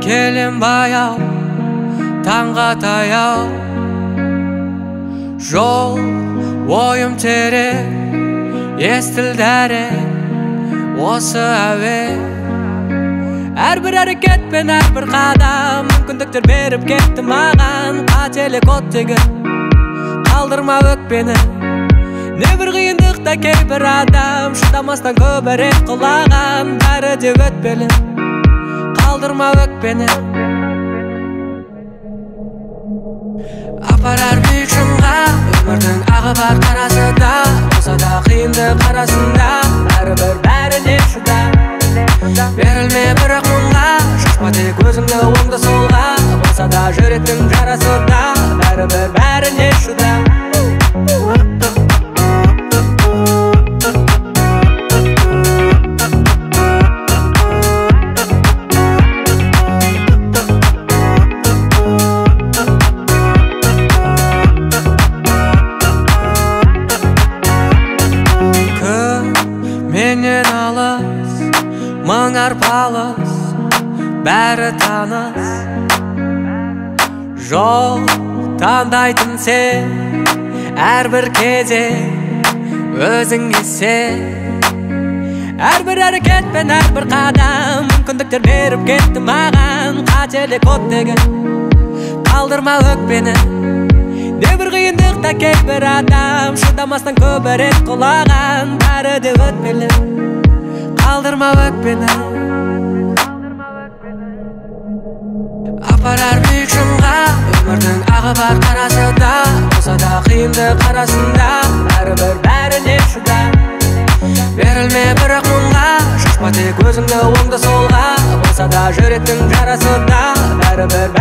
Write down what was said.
Келем баяу, таңға таяу, жол ойым терең, естілді әрең осы әуе. Әрбір әрекет пен әрбір қадам мүмкіндіктер беріп кетті маған. Қателік оттегін қалдырма өкпені. Небір қиындықта кейбір адам шыдамастан көбірек құлаған. Бәрі де өтпелі, қалдырма өкпені. Апарар биік шыңға өмірдің ағы бар қарасы да, болса да қиындық арасында бәрібір бәріне шыда. Берілме бірақ мұңға, шашма тек өзіңді оңды солға, болса да жүректің жарасы да бәрібір бәріне шыда. Менен алыс, мың арпалыс, бәрі таныс. Жол таңдайтын сен, әрбір кезең өзіңе сен. Әрбір әрекет пен әрбір қадам мүмкіндіктер беріп кетті маған. Қателік оттегін қалдырма өкпені. Небір қиындықта кейбір адам шыдамастан көбірек құлаған. Бәрі де өтпелі, қалдырма өкпені. Апарар биік шыңға өмірдің ағы бар қарасы да, болса да қиындық арасында бәрібір бәріне шыда. Берілме бірақ мұңға, шашма тек өзіңді оңды солға, болса да жүректің жарасы да бәрібір